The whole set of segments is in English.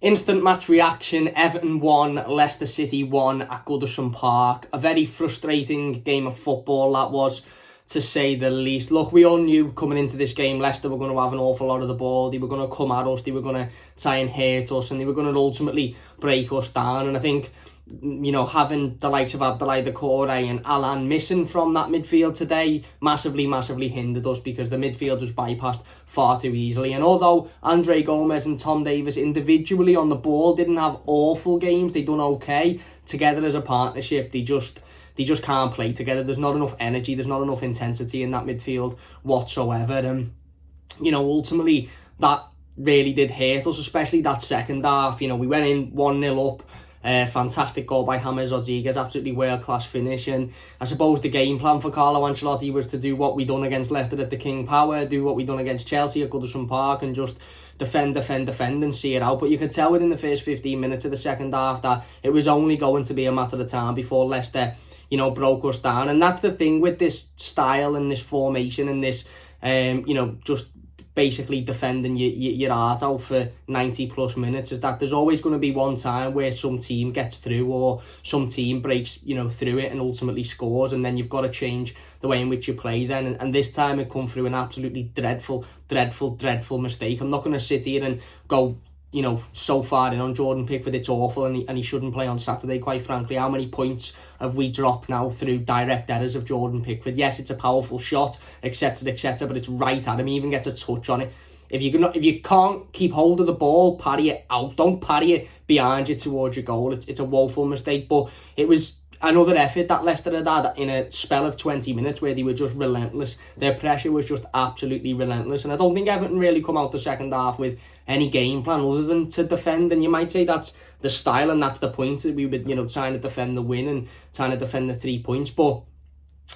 Instant match reaction, Everton 1, Leicester City 1 at Goodison Park. A very frustrating game of football that was, to say the least. Look, we all knew coming into this game Leicester were going to have an awful lot of the ball. They were going to come at us, they were going to try and hurt us, and they were going to ultimately break us down. And I think, you know, having the likes of Abdoulaye Doucouré and Alan missing from that midfield today massively hindered us, because the midfield was bypassed far too easily. And although Andre Gomez and Tom Davies individually on the ball didn't have awful games, they done okay, together as a partnership they just can't play together. There's not enough energy, there's not enough intensity in that midfield whatsoever. And, you know, ultimately that really did hurt us, especially that second half. You know, we went in 1-0 up. Fantastic goal by James Rodriguez, absolutely world-class finish. And I suppose the game plan for Carlo Ancelotti was to do what we done against Leicester at the King Power, do what we done against Chelsea at Goodison Park, and just defend and see it out. But you could tell within the first 15 minutes of the second half that it was only going to be a matter of time before Leicester, you know, broke us down. And that's the thing with this style and this formation and this, you know, just basically defending your heart out for 90 plus minutes, is that there's always going to be one time where some team gets through or some team breaks, you know, through it and ultimately scores, and then you've got to change the way in which you play then. And this time it come through an absolutely dreadful mistake. I'm not going to sit here and go, you know, so far in on Jordan Pickford, it's awful and he shouldn't play on Saturday, quite frankly. How many points have we dropped now through direct errors of Jordan Pickford? Yes, it's a powerful shot, etc, but it's right at him. He even gets a touch on it. If you can't keep hold of the ball, parry it out. Don't parry it behind you towards your goal. It's a woeful mistake, but it was another effort that Leicester had in a spell of 20 minutes where they were just relentless. Their pressure was just absolutely relentless. And I don't think Everton really come out the second half with any game plan other than to defend. And you might say that's the style and that's the point, that we were, you know, trying to defend the win and trying to defend the 3 points. But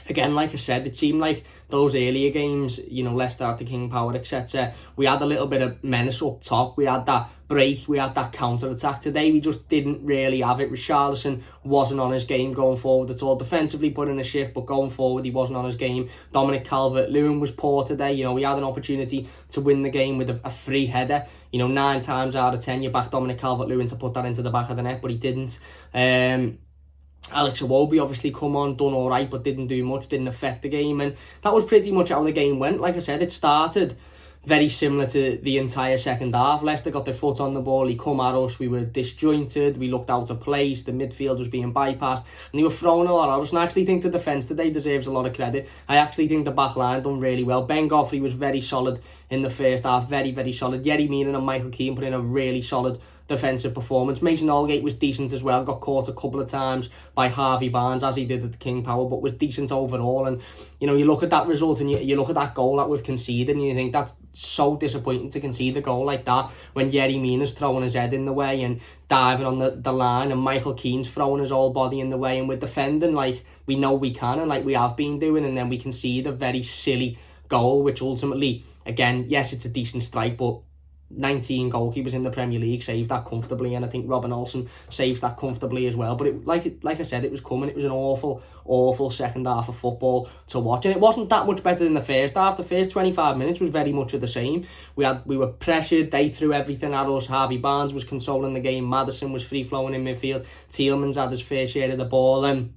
again, like I said, it seemed like those earlier games, you know, Leicester at the King Power, etc., we had a little bit of menace up top. We had that break, we had that counter-attack. Today, we just didn't really have it. Richarlison wasn't on his game going forward at all. Defensively put in a shift, but going forward, he wasn't on his game. Dominic Calvert-Lewin was poor today. You know, we had an opportunity to win the game with a free header. You know, 9 times out of 10, you back Dominic Calvert-Lewin to put that into the back of the net, but he didn't. Alex Iwobi obviously come on, done all right, but didn't do much, didn't affect the game. And that was pretty much how the game went. Like I said, it started very similar to the entire second half. Leicester got their foot on the ball, he come at us, we were disjointed, we looked out of place, the midfield was being bypassed, and they were throwing a lot at us. And I actually think the defence today deserves a lot of credit. I actually think the back line done really well. Ben Godfrey was very solid in the first half, very solid. Yerry Mina and Michael Keane put in a really solid defensive performance. Mason Holgate was decent as well, got caught a couple of times by Harvey Barnes as he did at the King Power, but was decent overall. And you know, you look at that result and you look at that goal that we've conceded and you think that's so disappointing to concede a goal like that when Yerry Mina's throwing his head in the way and diving on the line, and Michael Keane's throwing his whole body in the way, and we're defending like we know we can and like we have been doing, and then we concede a very silly goal, which ultimately, again, yes, it's a decent strike, but 19 goalkeepers in the Premier League saved that comfortably, and I think Robin Olsen saved that comfortably as well. But it, like I said, it was coming. It was an awful second half of football to watch, and it wasn't that much better than the first half. The first 25 minutes was very much of the same. We were pressured, they threw everything at us. Harvey Barnes was controlling the game, Maddison was free flowing in midfield, Tielemans had his fair share of the ball, and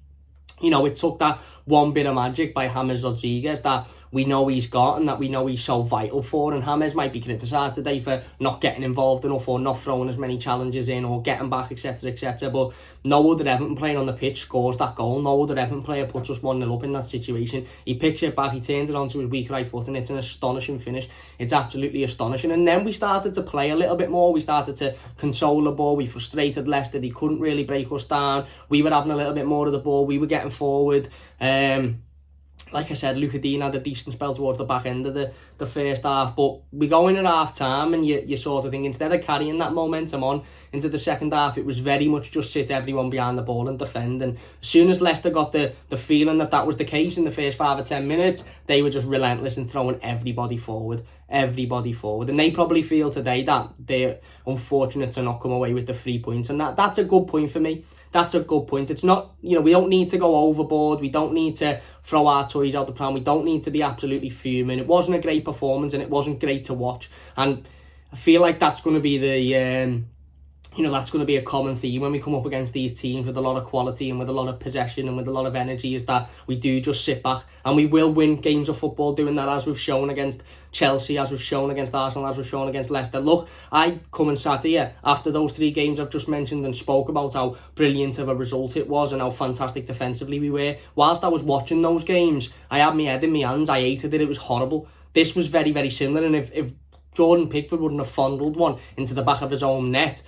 you know, it took that one bit of magic by James Rodriguez that we know he's got and that we know he's so vital for. And James might be criticised today for not getting involved enough or not throwing as many challenges in or getting back, etc. But no other Everton player on the pitch scores that goal. No other Everton player puts us 1-0 up in that situation. He picks it back, he turns it onto his weak right foot, and it's an astonishing finish. It's absolutely astonishing. And then we started to play a little bit more. We started to control the ball. We frustrated Leicester. They couldn't really break us down. We were having a little bit more of the ball. We were getting forward. Like I said, Luca Dean had a decent spell towards the back end of the first half, but we go in at half time and you sort of think, instead of carrying that momentum on into the second half, it was very much just sit everyone behind the ball and defend. And as soon as Leicester got the feeling that was the case in the first 5 or 10 minutes, they were just relentless in throwing everybody forward. And they probably feel today that they're unfortunate to not come away with the 3 points, and that's a good point for me. That's a good point. It's not, you know, we don't need to go overboard. We don't need to throw our toys out the pram. We don't need to be absolutely fuming. It wasn't a great performance and it wasn't great to watch. And I feel like that's going to be you know, that's going to be a common theme when we come up against these teams with a lot of quality and with a lot of possession and with a lot of energy, is that we do just sit back, and we will win games of football doing that, as we've shown against Chelsea, as we've shown against Arsenal, as we've shown against Leicester. Look, I come and sat here after those 3 games I've just mentioned and spoke about how brilliant of a result it was and how fantastic defensively we were. Whilst I was watching those games, I had my head in my hands. I hated it. It was horrible. This was very, very similar, and if Jordan Pickford wouldn't have fondled one into the back of his own net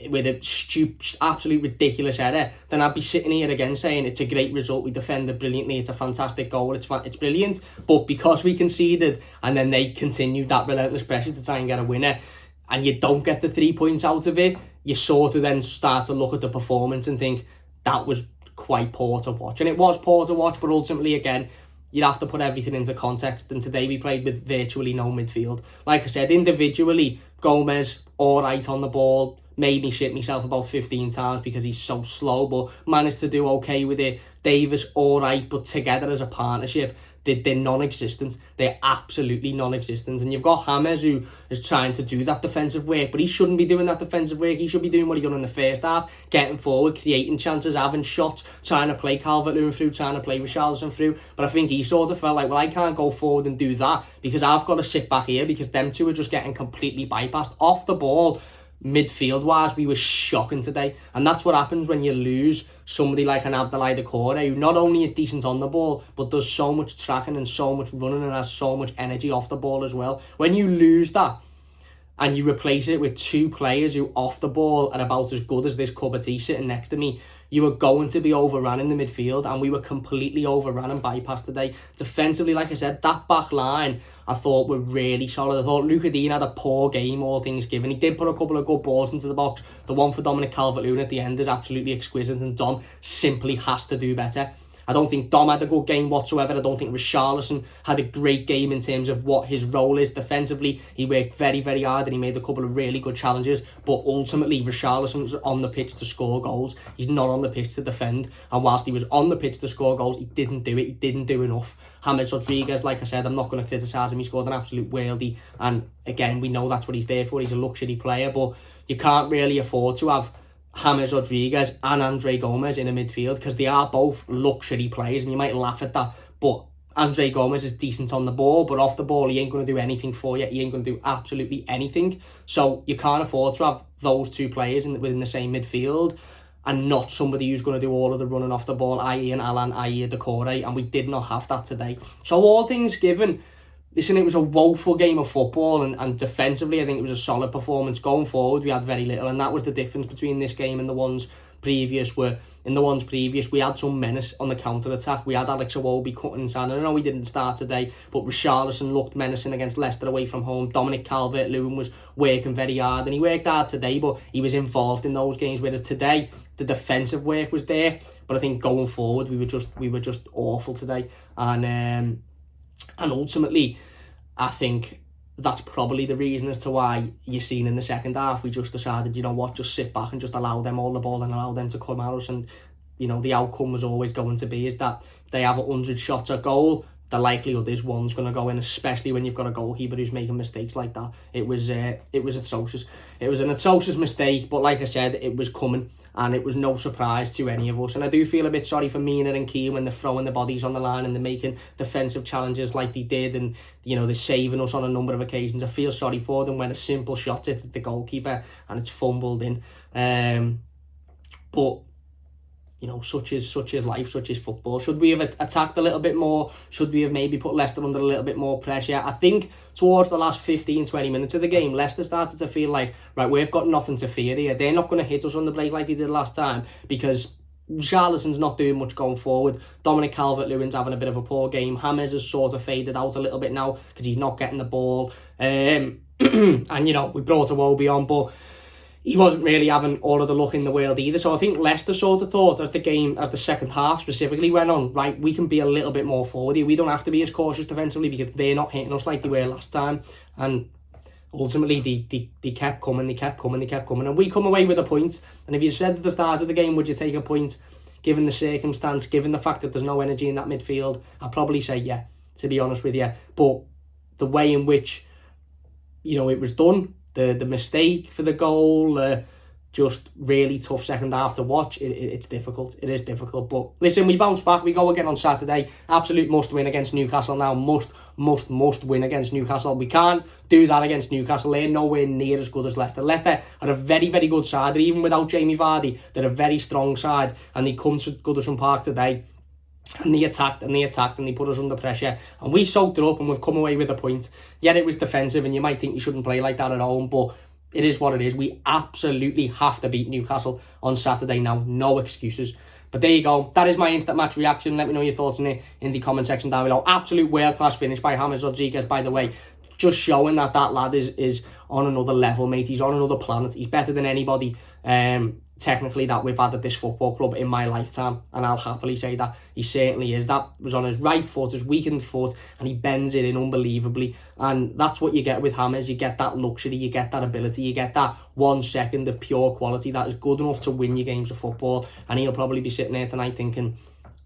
with a stupid, absolute ridiculous error, then I'd be sitting here again saying it's a great result, we defended brilliantly, it's a fantastic goal, it's brilliant. But because we conceded and then they continued that relentless pressure to try and get a winner, and you don't get the 3 points out of it, you sort of then start to look at the performance and think that was quite poor to watch. And it was poor to watch, but ultimately, again, you'd have to put everything into context, and today we played with virtually no midfield. Like I said, individually, Gomez, alright on the ball, made me shit myself about 15 times because he's so slow, but managed to do okay with it. Davis, alright, but together as a partnership, they're non-existent. They're absolutely non-existent. And you've got James, who is trying to do that defensive work, but he shouldn't be doing that defensive work. He should be doing what he done in the first half, getting forward, creating chances, having shots, trying to play Calvert-Lewin through, trying to play Richarlison through. But I think he sort of felt like, well, I can't go forward and do that because I've got to sit back here because them two are just getting completely bypassed. Off the ball, midfield wise, we were shocking today, and that's what happens when you lose somebody like an Abdoulaye Doucouré, who not only is decent on the ball but does so much tracking and so much running and has so much energy off the ball as well. When you lose that and you replace it with 2 players who off the ball are about as good as this cup of tea sitting next to me, you are going to be overrun in the midfield, and we were completely overrun and bypassed today. Defensively, like I said, that back line I thought were really solid. I thought Luca Dean had a poor game, all things given. He did put a couple of good balls into the box. The one for Dominic Calvert-Lewin at the end is absolutely exquisite, and Dom simply has to do better. I don't think Dom had a good game whatsoever. I don't think Richarlison had a great game in terms of what his role is defensively. He worked very, very hard and he made a couple of really good challenges. But ultimately, Richarlison's on the pitch to score goals. He's not on the pitch to defend. And whilst he was on the pitch to score goals, he didn't do it. He didn't do enough. James Rodriguez, like I said, I'm not going to criticise him. He scored an absolute worldie. And again, we know that's what he's there for. He's a luxury player. But you can't really afford to have James Rodriguez and Andre Gomez in a midfield because they are both luxury players, and you might laugh at that, but Andre Gomez is decent on the ball, but off the ball he ain't going to do anything for you. He ain't going to do absolutely anything. So you can't afford to have those 2 players within the same midfield and not somebody who's going to do all of the running off the ball, i.e. an Alan, i.e. Doucouré, and we did not have that today. So all things given, listen, it was a woeful game of football, and defensively I think it was a solid performance. Going forward we had very little, and that was the difference between this game and the ones previous. Where in the ones previous we had some menace on the counter-attack. We had Alex Iwobi cutting inside. I know he didn't start today, but Richarlison looked menacing against Leicester away from home. Dominic Calvert-Lewin was working very hard, and he worked hard today, but he was involved in those games, whereas today the defensive work was there. But I think going forward we were just awful today, and ultimately I think that's probably the reason as to why you're seeing in the second half we just decided, you know what, just sit back and just allow them all the ball and allow them to come at us. And you know, the outcome was always going to be is that if they have 100 shots at goal, the likelihood is one's going to go in, especially when you've got a goalkeeper who's making mistakes like that. It was atrocious. It was an atrocious mistake, but like I said, it was coming, and it was no surprise to any of us. And I do feel a bit sorry for Mina and Keane when they're throwing the bodies on the line and they're making defensive challenges like they did, and you know, they're saving us on a number of occasions. I feel sorry for them when a simple shot hits the goalkeeper and it's fumbled in. But you know, such is life, such is football. Should we have attacked a little bit more? Should we have maybe put Leicester under a little bit more pressure? I think towards the last 15-20 minutes of the game, Leicester started to feel like, right, we've got nothing to fear here. They're not going to hit us on the break like they did last time, because Richarlison's not doing much going forward. Dominic Calvert-Lewin's having a bit of a poor game. James has sort of faded out a little bit now because he's not getting the ball. And, you know, we brought Iwobi on, but he wasn't really having all of the luck in the world either. So I think Leicester sort of thought as the second half specifically went on, right, we can be a little bit more forward here. We don't have to be as cautious defensively because they're not hitting us like they were last time. And ultimately they kept coming. And we come away with a point. And if you said at the start of the game, would you take a point, given the circumstance, given the fact that there's no energy in that midfield, I'd probably say yeah, to be honest with you. But the way in which, you know, it was done, the mistake for the goal, just really tough second half to watch. It's difficult. It is difficult. But listen, we bounce back. We go again on Saturday. Absolute must win against Newcastle now. Must win against Newcastle. We can't do that against Newcastle. They're nowhere near as good as Leicester. Leicester are a very, very good side. Even without Jamie Vardy, they're a very strong side. And they come to Goodison Park today. And they attacked and they put us under pressure. And we soaked it up and we've come away with a point. Yet it was defensive and you might think you shouldn't play like that at home. But it is what it is. We absolutely have to beat Newcastle on Saturday now. No excuses. But there you go. That is my instant match reaction. Let me know your thoughts on it in the comment section down below. Absolute world-class finish by James Rodriguez, by the way. Just showing that lad is on another level, mate. He's on another planet. He's better than anybody, technically, that we've had at this football club in my lifetime. And I'll happily say that he certainly is. That was on his right foot, his weakened foot, and he bends it in unbelievably. And that's what you get with James. You get that luxury, you get that ability, you get that 1 second of pure quality that is good enough to win your games of football. And he'll probably be sitting there tonight thinking,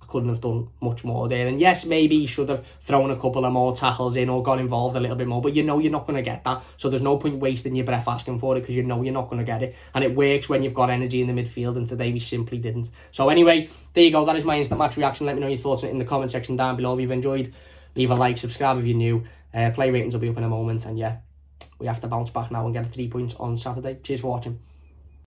couldn't have done much more there. And yes, maybe he should have thrown a couple of more tackles in or got involved a little bit more, but you know you're not going to get that. So there's no point wasting your breath asking for it because you know you're not going to get it. And it works when you've got energy in the midfield, and today we simply didn't. So anyway, there you go. That is my instant match reaction. Let me know your thoughts in the comment section down below. If you've enjoyed, leave a like, subscribe if you're new. Play ratings will be up in a moment. And yeah, we have to bounce back now and get 3 points on Saturday. Cheers for watching.